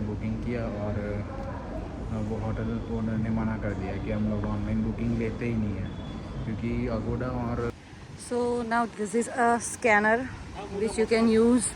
से बुकिंग किया और वो होटल ओनर ने मना कर दिया कि हम लोग ऑनलाइन बुकिंग लेते ही नहीं है क्योंकि अगोडा और So now this is a scanner which you can use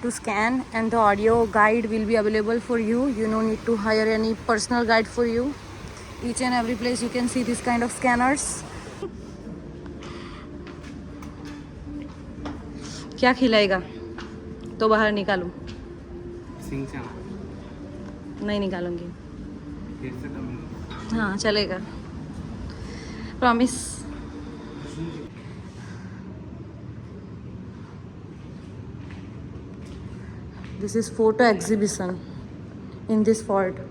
to scan, and the audio guide will be available for you. You no need to hire any personal guide for you. Each and every place you can see this kind of scanners. क्या खिलाएगा तो बाहर निकालूं? सिंह चना नहीं निकालूंगी। फिर से करूँगी। हाँ चलेगा, promise. This is photo exhibition in this fort.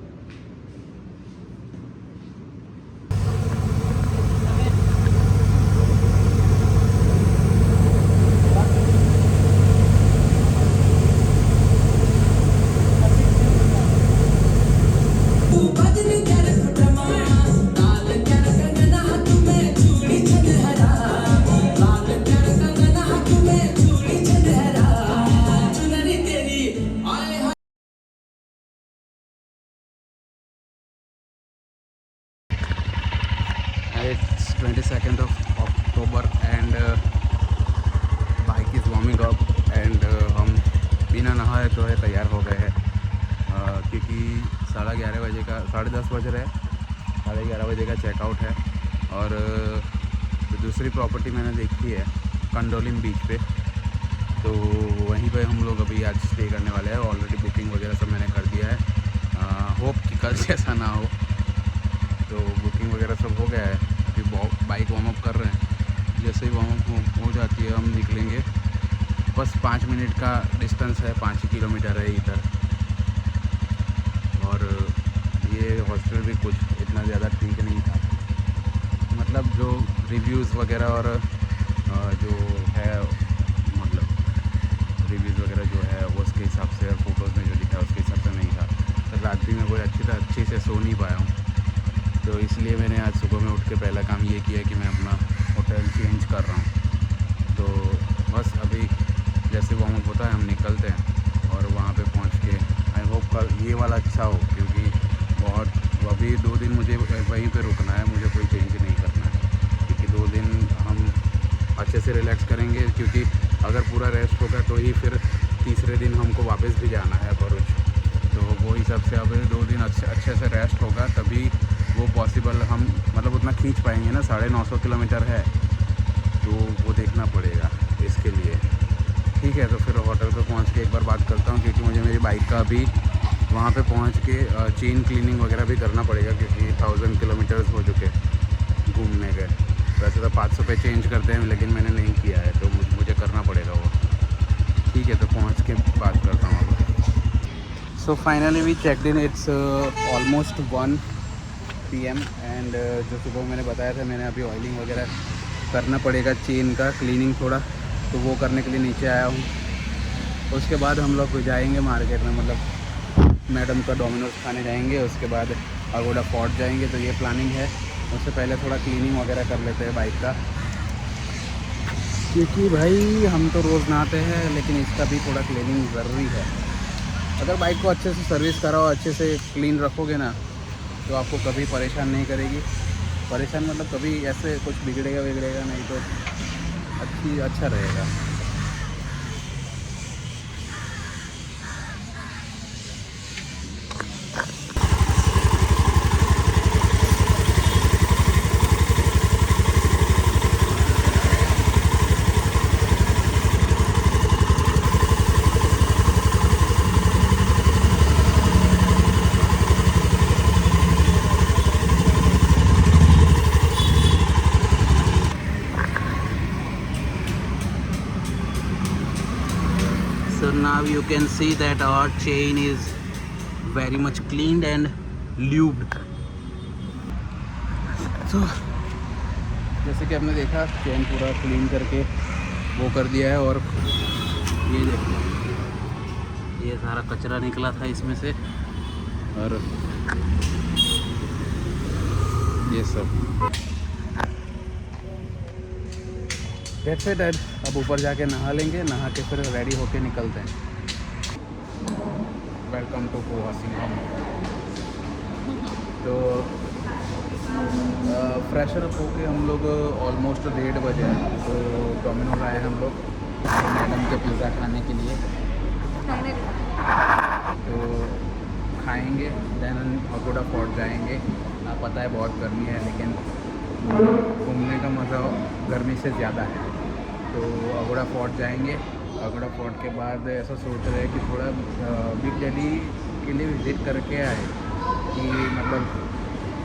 It's 22nd of October and bike is warming up and हम बिना नहाए तो है तैयार हो गए हैं क्योंकि 11:30 बजे का 10:30 बज रहे हैं, 11:30 बजे का चेकआउट है। और दूसरी प्रॉपर्टी मैंने देखी है कंडोलिम बीच पे, तो वहीं पे हम लोग अभी आज स्टे करने वाले हैं। ऑलरेडी बुकिंग वगैरह सब मैंने कर दिया है। होप कि कल जैसा ना हो, तो बुकिंग वगैरह सब हो गया है। अभी बाइक वार्म अप कर रहे हैं, जैसे ही वार्म अप हो जाती है हम निकलेंगे। बस 5 मिनट का डिस्टेंस है, 5 किलोमीटर है इधर। और ये हॉस्टल भी कुछ इतना ज़्यादा ठीक नहीं था, मतलब जो रिव्यूज़ वगैरह और जो है मतलब रिव्यूज़ वगैरह जो है उसके हिसाब से और फोटोज़ में जो दिखा है उसके हिसाब से नहीं था। तो रात्रि में कोई अच्छी से सो नहीं पाया हूँ, तो इसलिए मैंने आज सुबह में उठ के पहला काम ये किया कि मैं अपना होटल चेंज कर रहा हूँ। तो बस अभी जैसे वार्म अप होता है हम निकलते हैं और वहाँ पे पहुँच के आई होप कल ये वाला अच्छा हो, क्योंकि बहुत अभी 2 दिन मुझे वहीं पे रुकना है, मुझे कोई चेंज नहीं करना है। क्योंकि 2 दिन हम अच्छे से रिलैक्स करेंगे, क्योंकि अगर पूरा रेस्ट होगा तो ही फिर तीसरे दिन हमको वापस भी जाना है भरूच। तो वो हिसाब से अभी 2 दिन अच्छे से रेस्ट होगा तभी वो पॉसिबल हम मतलब उतना खींच पाएंगे ना। 950 किलोमीटर है तो वो देखना पड़ेगा इसके लिए। ठीक है, तो फिर होटल पे पहुंच के एक बार बात करता हूं, क्योंकि मुझे मेरी बाइक का भी वहां पे पहुंच के चेन क्लीनिंग वगैरह भी करना पड़ेगा, क्योंकि 1000 किलोमीटर्स हो चुके घूमने के। वैसे तो 500 पे चेंज करते हैं, लेकिन मैंने नहीं किया है, तो मुझे करना पड़ेगा वो। ठीक है, तो पहुँच के बात करता हूँ अब। So finally we checked in, it's almost 1 PM and जो सुबह मैंने बताया था, मैंने अभी ऑयलिंग वगैरह करना पड़ेगा, चेन का क्लीनिंग थोड़ा, तो वो करने के लिए नीचे आया हूँ। उसके बाद हम लोग जाएंगे मार्केट में, मतलब मैडम का डोमिनोज खाने जाएंगे, उसके बाद अगोडा फोर्ट जाएंगे। तो ये प्लानिंग है। उससे पहले थोड़ा क्लीनिंग वगैरह कर लेते हैं बाइक का, क्योंकि भाई हम तो रोज़ नहाते हैं, लेकिन इसका भी थोड़ा क्लीनिंग ज़रूरी है। अगर बाइक को अच्छे से सर्विस कराओ, अच्छे से क्लीन रखोगे ना, तो आपको कभी परेशान नहीं करेगी। परेशान मतलब कभी ऐसे कुछ बिगड़ेगा नहीं, तो अच्छा रहेगा। So now you can see that our chain is very much cleaned and lubed. So जैसे कि आपने देखा, चेन पूरा क्लीन करके वो कर दिया है। और ये देखो, ये सारा कचरा निकला था इसमें से, और ये सब दैट्स इट। अब ऊपर जाके नहा लेंगे, नहा के फिर रेडी होके निकलते हैं। Welcome to Goa Singham. तो फ्रेशर अप होके हम लोग ऑलमोस्ट 1:30 बजे हैं, तो डोमिनोज आए हम लोग मैडम के पिज़्ज़ा खाने के लिए। तो खाएंगे, देन अगोड़ा फोर्ट जाएंगे। पता है बहुत गर्मी है, लेकिन घूमने का मज़ा गर्मी से ज़्यादा है। तो अगोड़ा फोर्ट जाएंगे। अगोड़ा फोर्ट के बाद ऐसा सोच रहे हैं कि थोड़ा बिग दिल्ली के लिए विज़िट करके आए, कि मतलब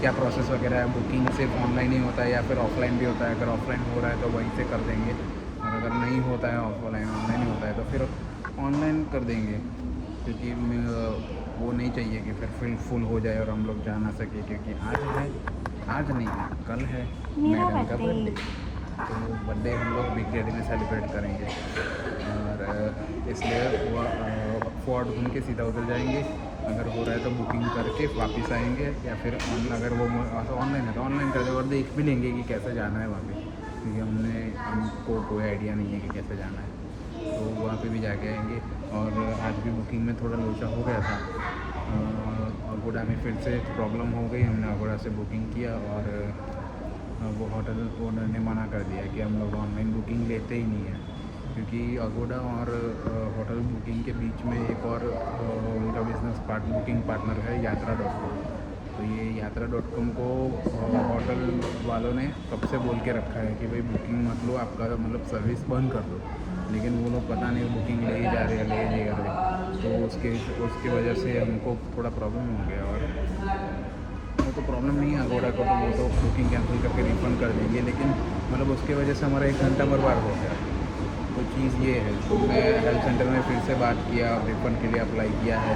क्या प्रोसेस वगैरह है। बुकिंग सिर्फ ऑनलाइन ही होता है या फिर ऑफलाइन भी होता है? अगर ऑफलाइन हो रहा है तो वहीं से कर देंगे, और अगर नहीं होता है ऑफलाइन ऑनलाइन ही होता है तो फिर ऑनलाइन कर देंगे, क्योंकि वो नहीं चाहिए कि फिर फुल हो जाए और हम लोग जा ना सके, क्योंकि आज नहीं है, कल है मैडम का बर्थडे। तो बर्थडे हम लोग बिग डैडी में सेलिब्रेट करेंगे, और इसलिए फोर्ट घूम के सीधा उधर जाएंगे। अगर हो रहा है तो बुकिंग करके वापस आएंगे, या फिर अगर वो ऑनलाइन है तो ऑनलाइन कर देंगे, और देख भी लेंगे कि कैसे जाना है वहाँ पे, क्योंकि हमको कोई आइडिया नहीं है कि कैसे जाना है। तो वहाँ पे भी जाके आएंगे। और आज भी बुकिंग में थोड़ा लोचा हो गया था, अगोड़ा में फिर से प्रॉब्लम हो गई। हमने अगोड़ा से बुकिंग किया, और वो होटल ओनर ने मना कर दिया कि हम लोग ऑनलाइन बुकिंग लेते ही नहीं है, क्योंकि अगोड़ा और होटल बुकिंग के बीच में एक और उनका बिजनेस बुकिंग पार्टनर है यात्रा.com। तो ये यात्रा.com को होटल वालों ने कब से बोल के रखा है कि भाई बुकिंग मत लो, आपका मतलब सर्विस बंद कर दो, लेकिन वो लोग पता नहीं बुकिंग ले ही जा रहे हैं, ले ही जा रहे हैं। तो उसकी वजह से हमको थोड़ा प्रॉब्लम हो गया। और वो तो प्रॉब्लम नहीं है अगोड़ा को, तो वो तो बुकिंग कैंसिल करके रिफ़ंड कर देंगे, लेकिन मतलब उसकी वजह से हमारा 1 घंटा बर्बाद हो गया। तो चीज़ ये है, मैं हेल्थ सेंटर में फिर से बात किया, रिफ़ंड के लिए अप्लाई किया है,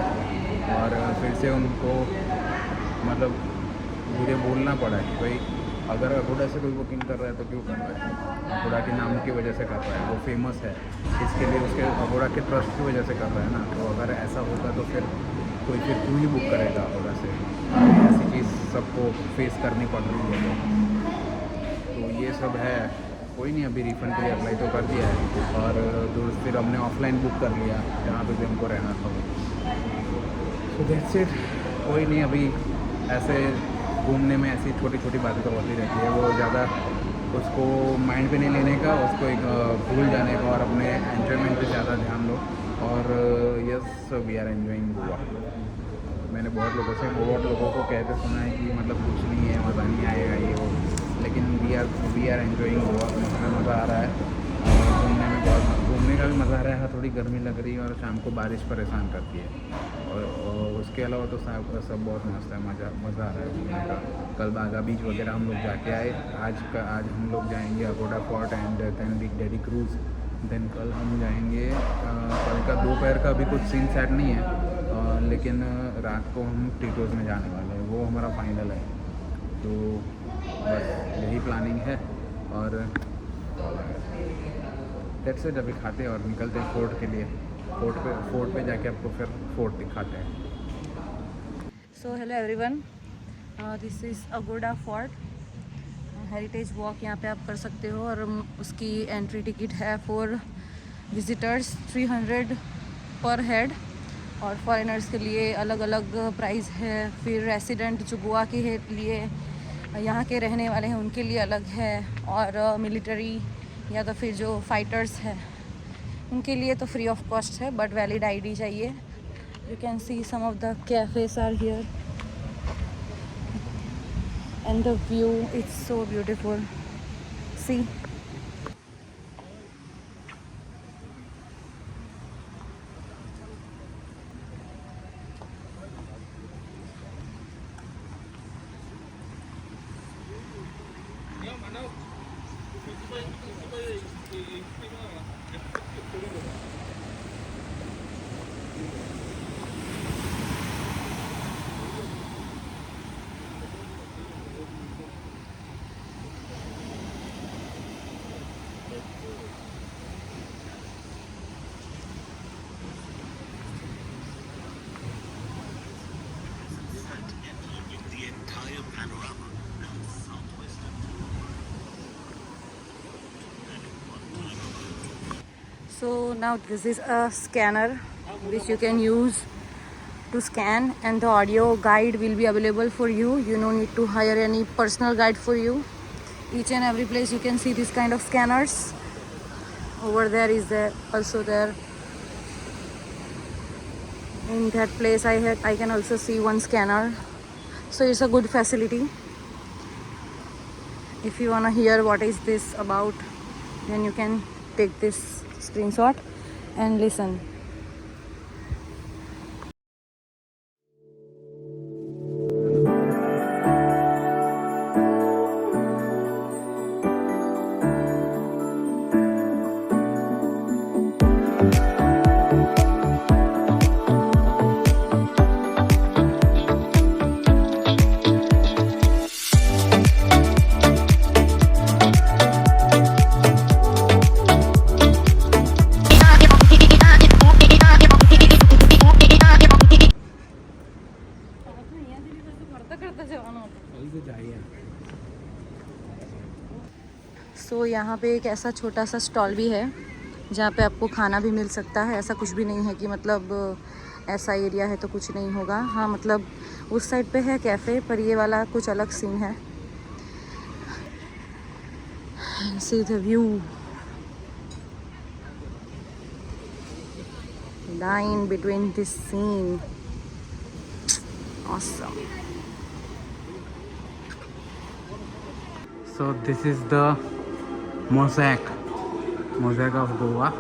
और फिर से उनको मतलब मुझे बोलना पड़ा कि भाई अगर अगोड़ा से कोई बुकिंग कर रहा है तो क्यों कर रहा है? अगोड़ा के नाम की वजह से कर रहा है, वो फेमस है, इसके लिए उसके अगोड़ा के ट्रस्ट की वजह से कर रहा है ना। तो अगर ऐसा होगा तो फिर कोई फिर क्यों ही बुक करेगा अगोड़ा से? ऐसी चीज़ सबको फेस करनी पड़ रही है। तो ये सब है, कोई नहीं, अभी रिफ़ंड के लिए अप्लाई तो कर दिया है, और फिर हमने ऑफलाइन बुक कर लिया जहाँ पे भी हमको रहना था। तो दैट्स इट, कोई नहीं। अभी ऐसे घूमने में ऐसी छोटी छोटी बातें तो होती रहती है, वो ज़्यादा उसको माइंड पे नहीं लेने का, उसको एक भूल जाने का, और अपने एन्जॉयमेंट पे ज़्यादा ध्यान दो। और yes, we are enjoying Goa. मैंने बहुत लोगों को कहते सुना है कि मतलब कुछ नहीं है, मज़ा नहीं आएगा ये वो, लेकिन वी आर एन्जॉइंग गोवा। हमें मज़ा आ रहा है, घूमने का भी मज़ा आ रहा है। थोड़ी गर्मी लग रही है, और शाम को बारिश परेशान करती है, और उसके अलावा तो सब बहुत मस्त है, मज़ा आ रहा है घूमने का। कल बागा बीच वगैरह हम लोग जाके आए। आज हम लोग जाएंगे Aguada Fort and then Big Daddy cruise. Then कल हम जाएंगे, कल का दोपहर का अभी कुछ सीन सेट नहीं है, लेकिन रात को हम टीटोज़ में जाने वाले हैं, वो हमारा फाइनल है। तो बस यही प्लानिंग है, और दैट्स इट। अभी खाते हैं और निकलते हैं फोर्ट के लिए। फोर्ट पे जाके आपको फिर फोर्ट दिखाते हैं। So hello everyone, this is Aguada fort. Heritage walk यहाँ पे आप कर सकते हो, और उसकी एंट्री टिकट है फॉर विजिटर्स 300 पर हेड, और फॉरेनर्स के लिए अलग अलग प्राइस है। फिर रेसिडेंट जो गोवा के लिए यहाँ के रहने वाले हैं उनके लिए अलग है, और मिलिट्री या तो फिर जो फाइटर्स हैं उनके लिए तो फ्री ऑफ कॉस्ट है, बट वैलिड आईडी चाहिए। You can see some of the cafes are here, and the view is so beautiful. See, so now this is a scanner which you can use to scan, and the audio guide will be available for you. You no need to hire any personal guide for you. Each and every place you can see this kind of scanners. Over there is there also there. In that place I can also see one scanner. So it's a good facility. If you wanna hear what is this about, then you can take this screenshot and listen. सो यहाँ पे एक ऐसा छोटा सा stall भी है जहाँ पे आपको खाना भी मिल सकता है। ऐसा कुछ भी नहीं है कि मतलब ऐसा एरिया है तो कुछ नहीं होगा। हाँ मतलब उस साइड पे है कैफ़े, पर ये वाला कुछ अलग सीन है। See the view, line between this scene. Awesome. So this is the mosaic of Goa.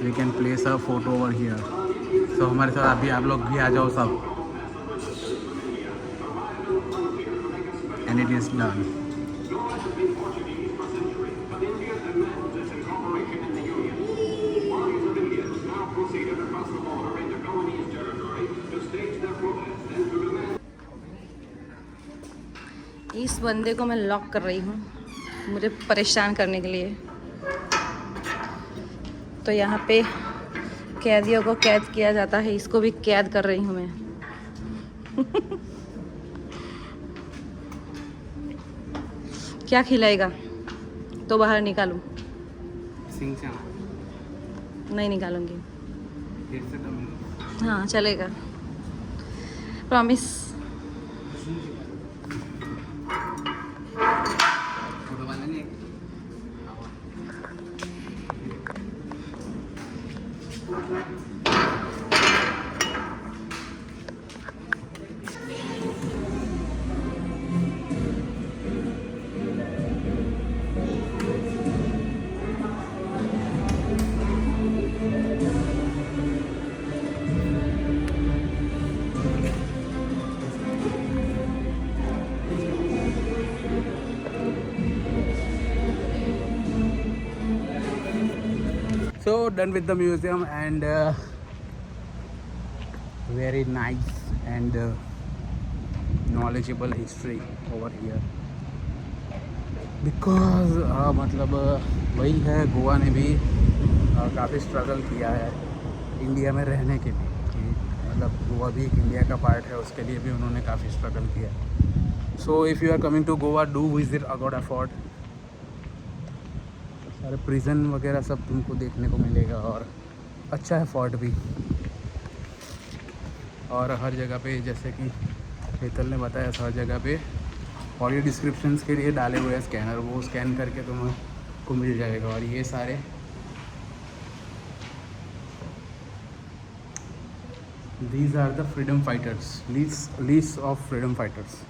We can place a photo over here. So हमारे साथ अभी आप लोग भी आ जाओ सब. And it is done. इस बंदे को मैं लॉक कर रही हूँ मुझे परेशान करने के लिए। तो यहाँ पे कैदियों को कैद किया जाता है, इसको भी कैद कर रही हूँ मैं। क्या खिलाएगा? तो बाहर निकालूं? नहीं निकालूंगी। हाँ चलेगा, promise. So done with the museum and very nice and knowledgeable history over here. Because मतलब वही है, गोवा ने भी काफ़ी स्ट्रगल किया है इंडिया में रहने के लिए। मतलब गोवा भी एक इंडिया का पार्ट है, उसके लिए भी उन्होंने काफ़ी स्ट्रगल किया। So if you are coming to Goa, do visit Aguada Fort. सारे प्रिजन वगैरह सब तुमको देखने को मिलेगा और अच्छा है फोर्ट भी। और हर जगह पे जैसे कि हेतल ने बताया, हर जगह पे ऑडियो डिस्क्रिप्शंस के लिए डाले हुए हैं स्कैनर, वो स्कैन करके तुमको मिल जाएगा। और ये सारे these are the freedom fighters, list of freedom fighters,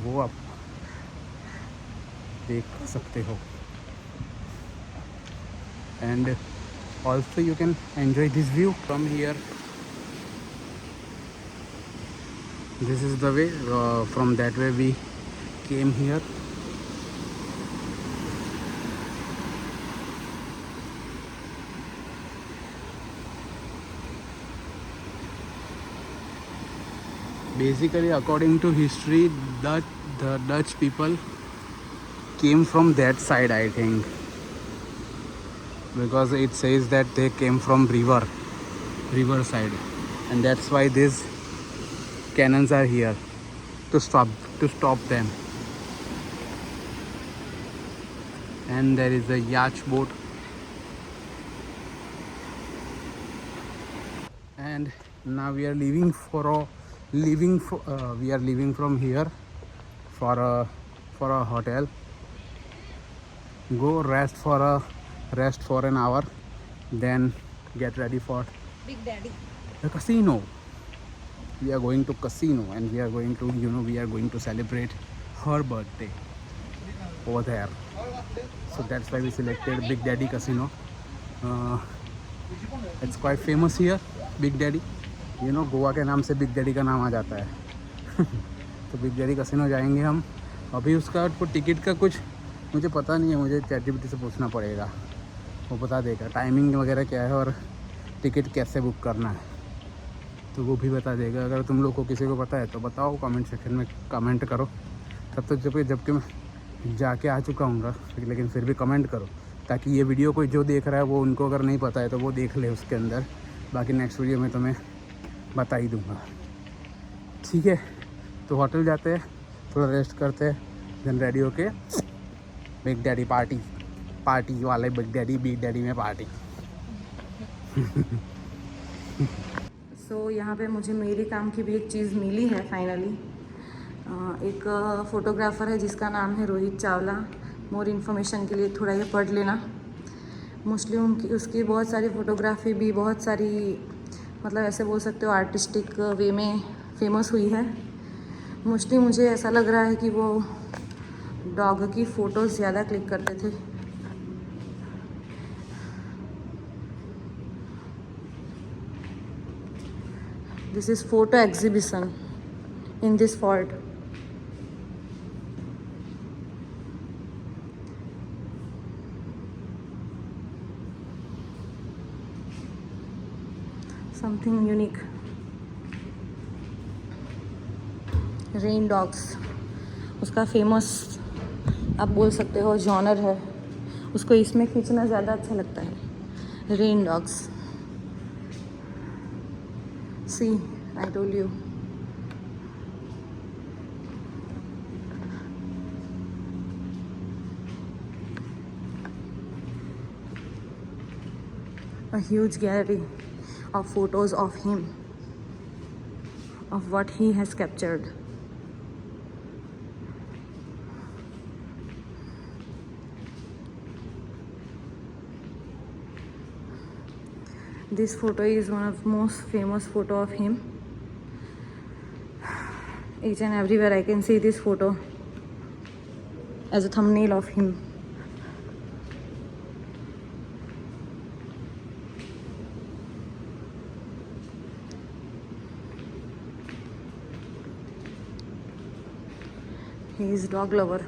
वो आप देख सकते हो। And also you can enjoy this view from here. This is the way, from that way we came here. Basically, according to history, the Dutch people came from that side, I think, because it says that they came from river side, and that's why these cannons are here to stop them. And there is a yacht boat, and now we are leaving we are leaving from here for a hotel. Go rest for an hour, then get ready for Big Daddy. the casino. We are going to casino and we are going to we are going to celebrate her birthday over there. So that's why we selected Big Daddy Casino. It's quite famous here, Big Daddy. Goa के नाम से big daddy का नाम आ जाता है. तो big daddy casino जाएंगे हम. अभी उसका टिकट का कुछ मुझे पता नहीं है, मुझे चैटजीपीटी से पूछना पड़ेगा, वो बता देगा टाइमिंग वगैरह क्या है और टिकट कैसे बुक करना है, तो वो भी बता देगा. अगर तुम लोग को किसी को पता है तो बताओ, कमेंट सेक्शन में कमेंट करो. तब तक जबकि मैं जाके आ चुका हूँ, लेकिन फिर भी कमेंट करो ताकि ये वीडियो कोई जो देख रहा है वो उनको अगर नहीं पता है तो वो देख ले उसके अंदर. बाकी नेक्स्ट वीडियो में तो मैं बता ही दूँगा. ठीक है, तो होटल जाते हैं, थोड़ा रेस्ट करते हैं, देन रेडी होके बिग डैडी पार्टी वाले बिग डैडी में पार्टी. सो यहाँ पे मुझे मेरे काम की भी एक चीज़ मिली है फाइनली. एक फ़ोटोग्राफ़र है जिसका नाम है रोहित चावला. मोर इन्फॉर्मेशन के लिए थोड़ा ये पढ़ लेना. मोस्टली उसकी बहुत सारी फ़ोटोग्राफी भी बहुत सारी मतलब ऐसे बोल सकते हो आर्टिस्टिक वे में फेमस हुई है. मोस्टली मुझे ऐसा लग रहा है कि वो डॉग की फ़ोटोज़ ज़्यादा क्लिक करते थे. This is photo exhibition in this fort. Something unique. Rain dogs उसका फेमस आप बोल सकते हो जॉनर है. उसको इसमें खींचना ज़्यादा अच्छा लगता है. Rain dogs. See I told you. A huge gallery of photos of him, of what he has captured. This photo is one of the most famous photo of him. Each and everywhere I can see this photo as a thumbnail of him. He is dog lover.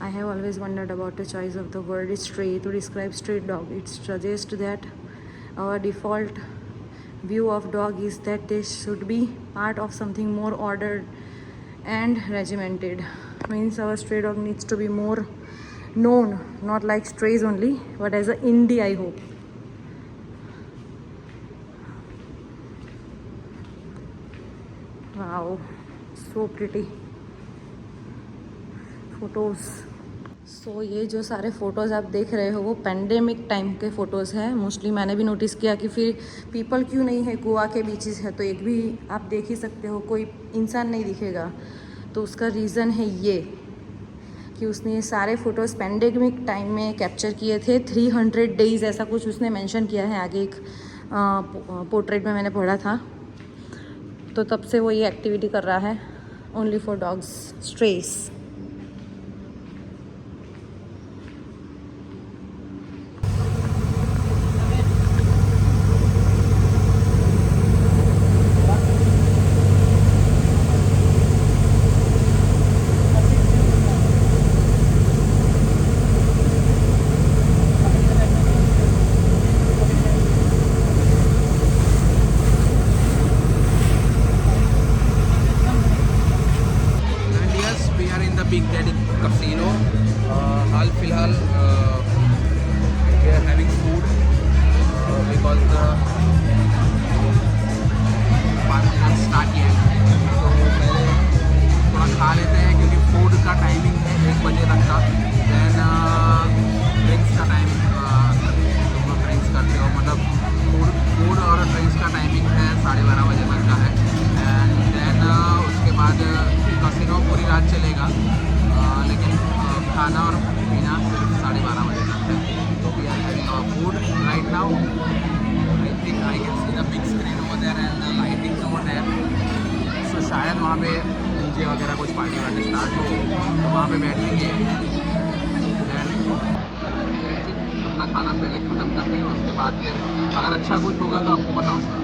I have always wondered about the choice of the word stray to describe street dog. It suggests that our default view of dog is that they should be part of something more ordered and regimented. Means our stray dog needs to be more known, not like strays only, but as an indie, I hope. Wow, so pretty. Photos. So ये जो सारे photos आप देख रहे हो वो pandemic time के photos हैं. मोस्टली मैंने भी नोटिस किया कि फिर पीपल क्यों नहीं है, गोवा के बीचेस है तो एक भी आप देख ही सकते हो, कोई इंसान नहीं दिखेगा. तो उसका रीज़न है ये कि उसने ये सारे फ़ोटोज़ पेंडेमिक टाइम में कैप्चर किए थे. 300 डेज़ ऐसा कुछ उसने मेंशन किया है आगे. एक पोर्ट्रेट में मैंने पढ़ा था. तो तब से वो ये एक्टिविटी कर रहा है, only for dogs, stress. Big Daddy Casino. हाल फिलहाल we are having food because the party has start yet. तो पहले थोड़ा खा लेते हैं क्योंकि फूड का टाइमिंग है 1 बजे तक का. देन ड्रिंक्स का टाइम तुम लोग ड्रिंक्स करते हो, मतलब फूड और ड्रिंक्स का टाइमिंग है शायद वहाँ पे डीजे वगैरह कुछ पार्टी वार्टी स्टार्ट हो तो वहाँ पे बैठेंगे। Then अपना खाना पहले ख़त्म कर लेंगे, उसके बाद फिर अगर अच्छा कुछ होगा तो आपको बताऊँगा।